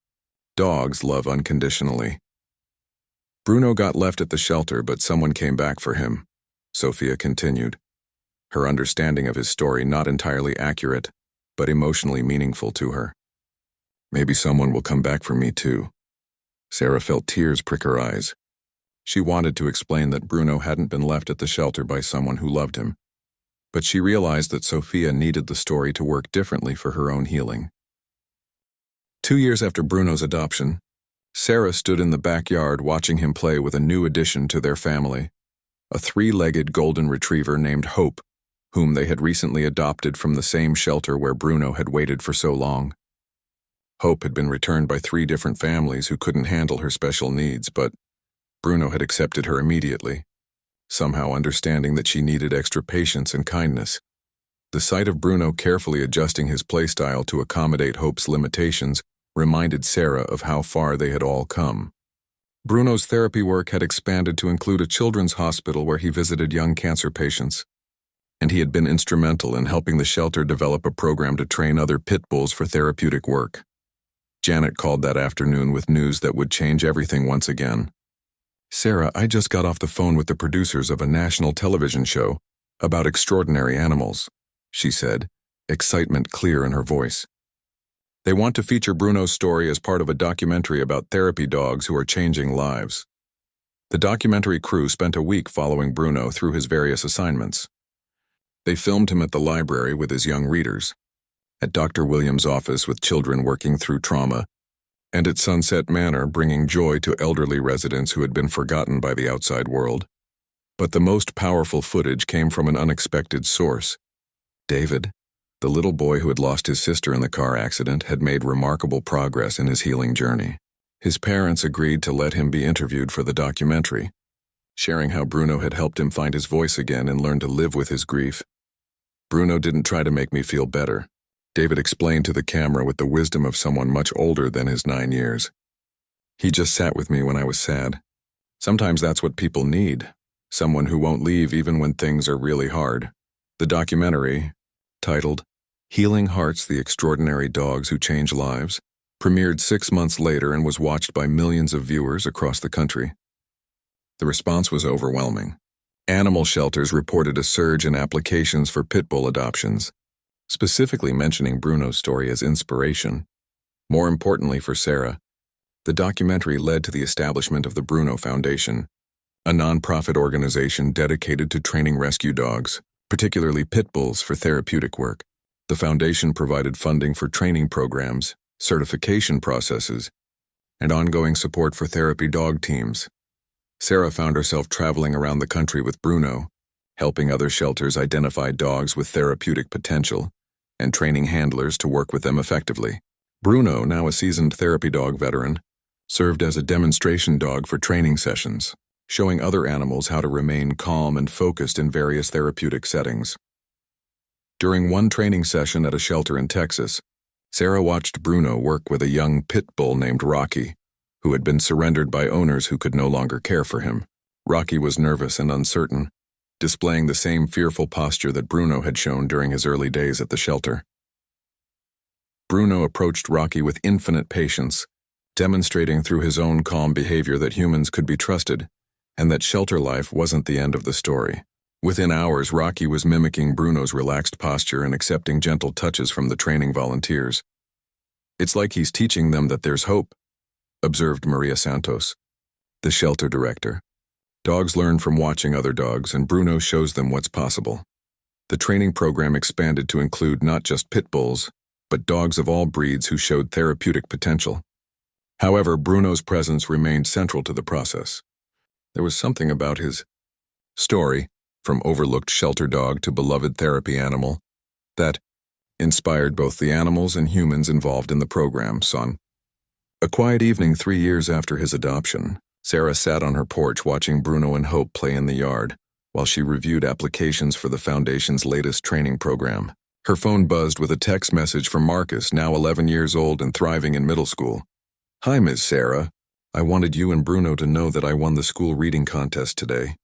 "Dogs love unconditionally." Bruno got left at the shelter, but someone came back for him, Sophia continued, her understanding of his story not entirely accurate, but emotionally meaningful to her. "Maybe someone will come back for me too." Sarah felt tears prick her eyes. She wanted to explain that Bruno hadn't been left at the shelter by someone who loved him, but she realized that Sophia needed the story to work differently for her own healing. 2 years after Bruno's adoption, Sarah stood in the backyard watching him play with a new addition to their family, a 3-legged golden retriever named Hope, whom they had recently adopted from the same shelter where Bruno had waited for so long. Hope had been returned by 3 different families who couldn't handle her special needs, but Bruno had accepted her immediately, somehow understanding that she needed extra patience and kindness. The sight of Bruno carefully adjusting his playstyle to accommodate Hope's limitations reminded Sarah of how far they had all come. Bruno's therapy work had expanded to include a children's hospital where he visited young cancer patients, and he had been instrumental in helping the shelter develop a program to train other pit bulls for therapeutic work. Janet called that afternoon with news that would change everything once again. "Sarah, I just got off the phone with the producers of a national television show about extraordinary animals," she said, excitement clear in her voice. "They want to feature Bruno's story as part of a documentary about therapy dogs who are changing lives." The documentary crew spent a week following Bruno through his various assignments. They filmed him at the library with his young readers, at Dr. Williams' office with children working through trauma, and at Sunset Manor bringing joy to elderly residents who had been forgotten by the outside world. But the most powerful footage came from an unexpected source. David, the little boy who had lost his sister in the car accident, had made remarkable progress in his healing journey. His parents agreed to let him be interviewed for the documentary, sharing how Bruno had helped him find his voice again and learn to live with his grief. "Bruno didn't try to make me feel better," David explained to the camera with the wisdom of someone much older than his 9 years. "He just sat with me when I was sad. Sometimes that's what people need, someone who won't leave even when things are really hard." The documentary, titled Healing Hearts: The Extraordinary Dogs Who Change Lives, premiered 6 months later and was watched by millions of viewers across the country. The response was overwhelming. Animal shelters reported a surge in applications for pit bull adoptions, specifically mentioning Bruno's story as inspiration. More importantly for Sarah, the documentary led to the establishment of the Bruno Foundation, a nonprofit organization dedicated to training rescue dogs, particularly pit bulls, for therapeutic work. The foundation provided funding for training programs, certification processes, and ongoing support for therapy dog teams. Sarah found herself traveling around the country with Bruno, helping other shelters identify dogs with therapeutic potential, and training handlers to work with them effectively. Bruno, now a seasoned therapy dog veteran, served as a demonstration dog for training sessions, showing other animals how to remain calm and focused in various therapeutic settings. During one training session at a shelter in Texas, Sarah watched Bruno work with a young pit bull named Rocky, who had been surrendered by owners who could no longer care for him. Rocky was nervous and uncertain, displaying the same fearful posture that Bruno had shown during his early days at the shelter. Bruno approached Rocky with infinite patience, demonstrating through his own calm behavior that humans could be trusted, and that shelter life wasn't the end of the story. Within hours, Rocky was mimicking Bruno's relaxed posture and accepting gentle touches from the training volunteers. "It's like he's teaching them that there's hope," observed Maria Santos, the shelter director. "Dogs learn from watching other dogs, and Bruno shows them what's possible." The training program expanded to include not just pit bulls, but dogs of all breeds who showed therapeutic potential. However, Bruno's presence remained central to the process. There was something about his story, from overlooked shelter dog to beloved therapy animal, that inspired both the animals and humans involved in the program. A quiet evening 3 years after his adoption, Sarah sat on her porch watching Bruno and Hope play in the yard, while she reviewed applications for the Foundation's latest training program. Her phone buzzed with a text message from Marcus, now 11 years old and thriving in middle school. "Hi, Ms. Sarah. I wanted you and Bruno to know that I won the school reading contest today.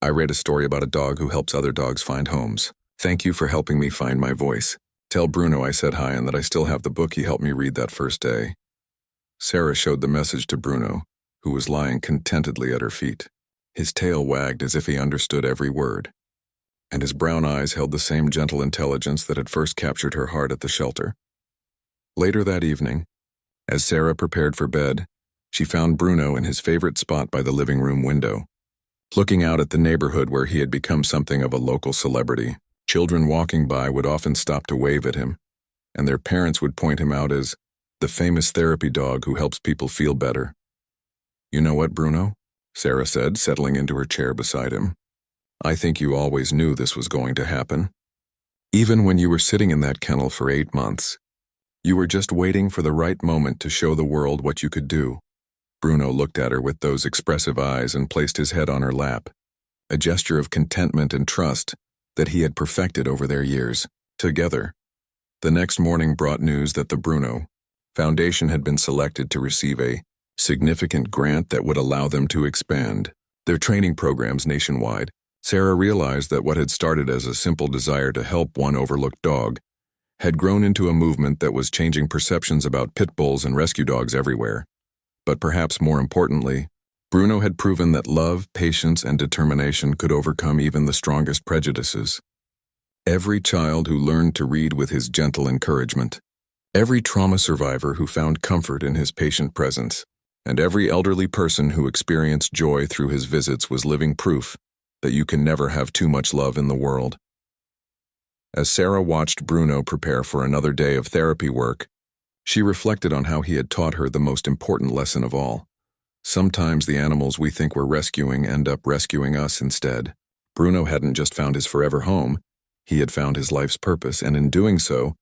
I read a story about a dog who helps other dogs find homes. Thank you for helping me find my voice. Tell Bruno I said hi and that I still have the book he helped me read that first day." Sarah showed the message to Bruno, who was lying contentedly at her feet. His tail wagged as if he understood every word, and his brown eyes held the same gentle intelligence that had first captured her heart at the shelter. Later that evening, as Sarah prepared for bed, She found Bruno in his favorite spot by the living room window, looking out at the neighborhood where he had become something of a local celebrity. Children walking by would often stop to wave at him, and their parents would point him out as the famous therapy dog who helps people feel better. "You know what, Bruno?" Sarah said, settling into her chair beside him. "I think you always knew this was going to happen. Even when you were sitting in that kennel for 8 months, you were just waiting for the right moment to show the world what you could do." Bruno looked at her with those expressive eyes and placed his head on her lap, a gesture of contentment and trust that he had perfected over their years together. The next morning brought news that the Bruno Foundation had been selected to receive a significant grant that would allow them to expand their training programs nationwide. Sarah realized that what had started as a simple desire to help one overlooked dog had grown into a movement that was changing perceptions about pit bulls and rescue dogs everywhere. But perhaps more importantly, Bruno had proven that love, patience, and determination could overcome even the strongest prejudices. Every child who learned to read with his gentle encouragement, every trauma survivor who found comfort in his patient presence, and every elderly person who experienced joy through his visits was living proof that you can never have too much love in the world. As Sarah watched Bruno prepare for another day of therapy work, she reflected on how he had taught her the most important lesson of all. Sometimes the animals we think we're rescuing end up rescuing us instead. Bruno hadn't just found his forever home, he had found his life's purpose, and in doing so,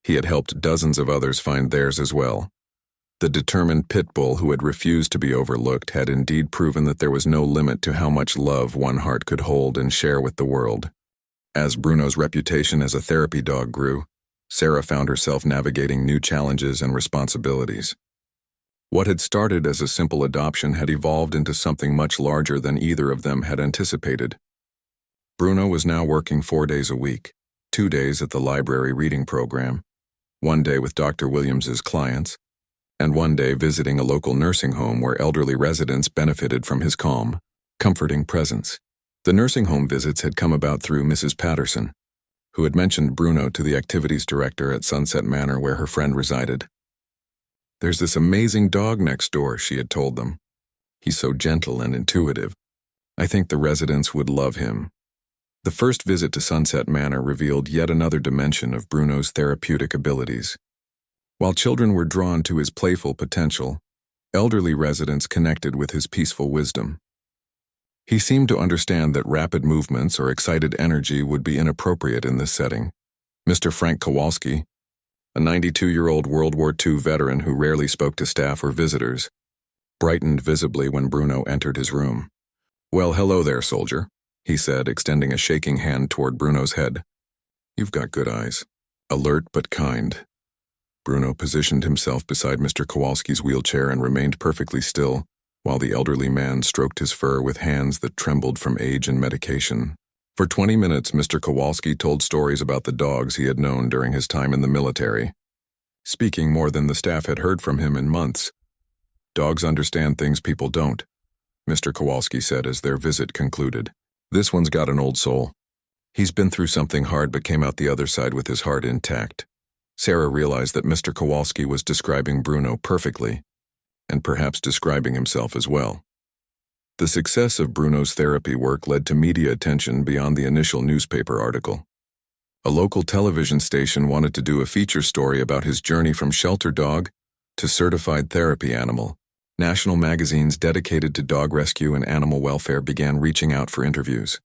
he had helped dozens of others find theirs as well. The determined pit bull who had refused to be overlooked had indeed proven that there was no limit to how much love one heart could hold and share with the world. As Bruno's reputation as a therapy dog grew, Sarah found herself navigating new challenges and responsibilities. What had started as a simple adoption had evolved into something much larger than either of them had anticipated. Bruno was now working 4 days a week, 2 days at the library reading program, 1 day with Dr. Williams's clients, and 1 day visiting a local nursing home where elderly residents benefited from his calm, comforting presence. The nursing home visits had come about through Mrs. Patterson, who had mentioned Bruno to the activities director at Sunset Manor where her friend resided. "There's this amazing dog next door," she had told them. "He's so gentle and intuitive. I think the residents would love him." The first visit to Sunset Manor revealed yet another dimension of Bruno's therapeutic abilities. While children were drawn to his playful potential, elderly residents connected with his peaceful wisdom. He seemed to understand that rapid movements or excited energy would be inappropriate in this setting. Mr. Frank Kowalski, a 92-year-old World War II veteran who rarely spoke to staff or visitors, brightened visibly when Bruno entered his room. "Well, hello there, soldier," he said, extending a shaking hand toward Bruno's head. "You've got good eyes. Alert but kind." Bruno positioned himself beside Mr. Kowalski's wheelchair and remained perfectly still, while the elderly man stroked his fur with hands that trembled from age and medication. For 20 minutes, Mr. Kowalski told stories about the dogs he had known during his time in the military, speaking more than the staff had heard from him in months. "Dogs understand things people don't," Mr. Kowalski said as their visit concluded. "This one's got an old soul. He's been through something hard but came out the other side with his heart intact." Sarah realized that Mr. Kowalski was describing Bruno perfectly, and perhaps describing himself as well. The success of Bruno's therapy work led to media attention beyond the initial newspaper article. A local television station wanted to do a feature story about his journey from shelter dog to certified therapy animal. National magazines dedicated to dog rescue and animal welfare began reaching out for interviews.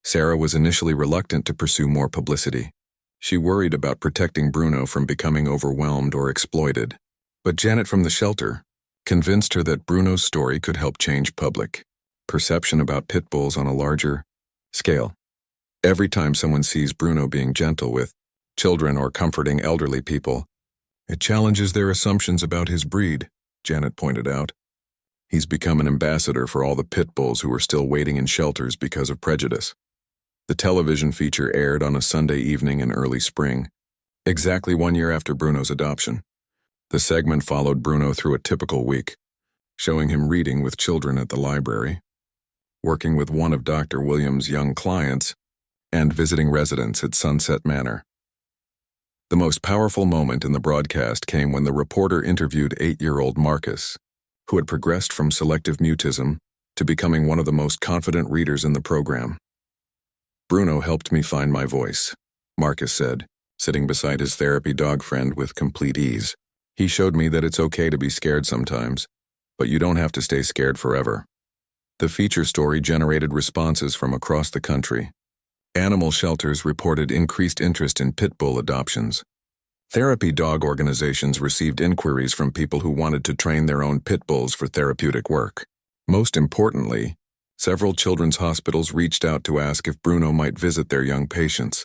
Sarah was initially reluctant to pursue more publicity. She worried about protecting Bruno from becoming overwhelmed or exploited. But Janet from the shelter convinced her that Bruno's story could help change public perception about pit bulls on a larger scale. Every time someone sees Bruno being gentle with children or comforting elderly people, it challenges their assumptions about his breed, Janet pointed out. He's become an ambassador for all the pit bulls who are still waiting in shelters because of prejudice. The television feature aired on a Sunday evening in early spring, exactly 1 year after Bruno's adoption. The segment followed Bruno through a typical week, showing him reading with children at the library, working with one of Dr. Williams' young clients, and visiting residents at Sunset Manor. The most powerful moment in the broadcast came when the reporter interviewed 8-year-old Marcus, who had progressed from selective mutism to becoming one of the most confident readers in the program. "Bruno helped me find my voice," Marcus said, sitting beside his therapy dog friend with complete ease. "He showed me that it's okay to be scared sometimes, but you don't have to stay scared forever." The feature story generated responses from across the country. Animal shelters reported increased interest in pit bull adoptions. Therapy dog organizations received inquiries from people who wanted to train their own pit bulls for therapeutic work. Most importantly, several children's hospitals reached out to ask if Bruno might visit their young patients.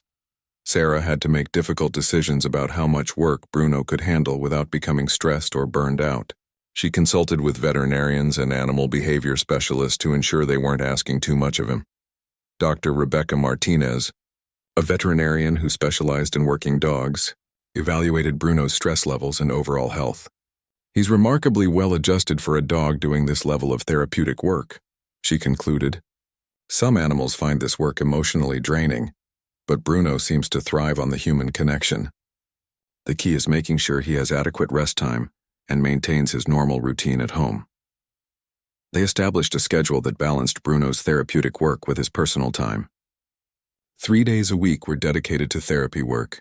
Sarah had to make difficult decisions about how much work Bruno could handle without becoming stressed or burned out. She consulted with veterinarians and animal behavior specialists to ensure they weren't asking too much of him. Dr. Rebecca Martinez, a veterinarian who specialized in working dogs, evaluated Bruno's stress levels and overall health. "He's remarkably well adjusted for a dog doing this level of therapeutic work," she concluded. "Some animals find this work emotionally draining, but Bruno seems to thrive on the human connection. The key is making sure he has adequate rest time and maintains his normal routine at home." They established a schedule that balanced Bruno's therapeutic work with his personal time. 3 days a week were dedicated to therapy work.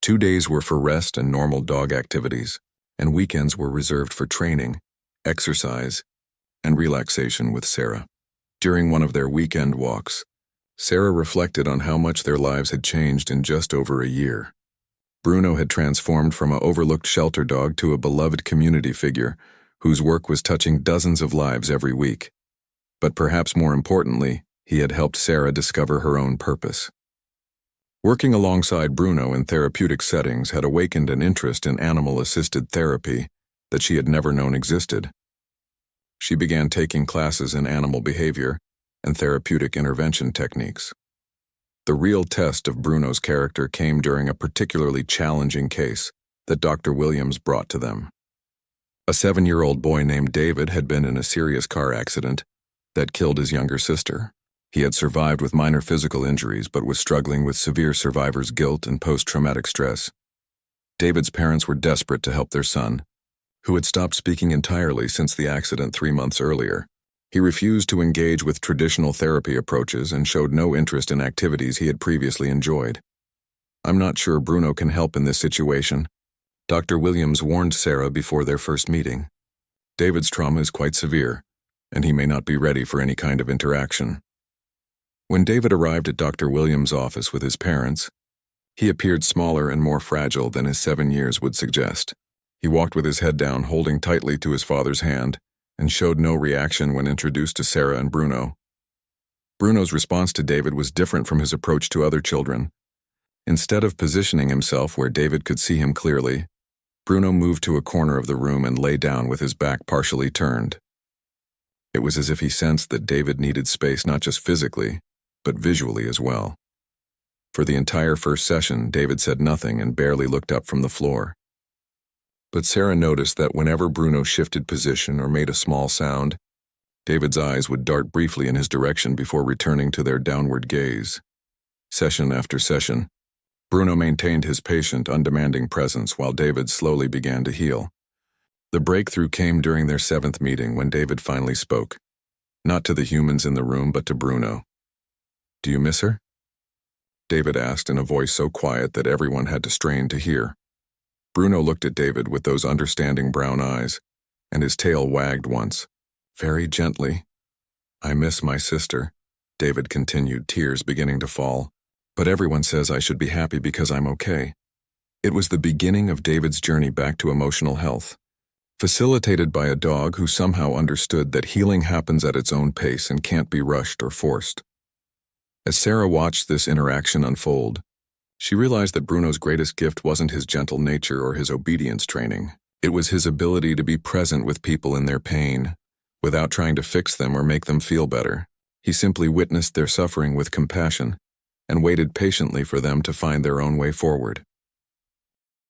2 days were for rest and normal dog activities, and weekends were reserved for training, exercise, and relaxation with Sarah. During one of their weekend walks, Sarah reflected on how much their lives had changed in just over a year. Bruno had transformed from an overlooked shelter dog to a beloved community figure whose work was touching dozens of lives every week. But perhaps more importantly, he had helped Sarah discover her own purpose. Working alongside Bruno in therapeutic settings had awakened an interest in animal-assisted therapy that she had never known existed. She began taking classes in animal behavior and therapeutic intervention techniques. The real test of Bruno's character came during a particularly challenging case that Dr. Williams brought to them. A 7-year-old boy named David had been in a serious car accident that killed his younger sister. He had survived with minor physical injuries but was struggling with severe survivor's guilt and post-traumatic stress. David's parents were desperate to help their son, who had stopped speaking entirely since the accident 3 months earlier. He refused to engage with traditional therapy approaches and showed no interest in activities he had previously enjoyed. "I'm not sure Bruno can help in this situation," Dr. Williams warned Sarah before their first meeting. "David's trauma is quite severe, and he may not be ready for any kind of interaction." When David arrived at Dr. Williams' office with his parents, he appeared smaller and more fragile than his 7 years would suggest. He walked with his head down, holding tightly to his father's hand, and showed no reaction when introduced to Sarah and Bruno. Bruno's response to David was different from his approach to other children. Instead of positioning himself where David could see him clearly, Bruno moved to a corner of the room and lay down with his back partially turned. It was as if he sensed that David needed space not just physically, but visually as well. For the entire first session, David said nothing and barely looked up from the floor. But Sarah noticed that whenever Bruno shifted position or made a small sound, David's eyes would dart briefly in his direction before returning to their downward gaze. Session after session, Bruno maintained his patient, undemanding presence while David slowly began to heal. The breakthrough came during their 7th meeting when David finally spoke, not to the humans in the room but to Bruno. "Do you miss her?" David asked in a voice so quiet that everyone had to strain to hear. Bruno looked at David with those understanding brown eyes, and his tail wagged once, very gently. "I miss my sister," David continued, tears beginning to fall. "But everyone says I should be happy because I'm okay." It was the beginning of David's journey back to emotional health, facilitated by a dog who somehow understood that healing happens at its own pace and can't be rushed or forced. As Sarah watched this interaction unfold, she realized that Bruno's greatest gift wasn't his gentle nature or his obedience training. It was his ability to be present with people in their pain, without trying to fix them or make them feel better. He simply witnessed their suffering with compassion and waited patiently for them to find their own way forward.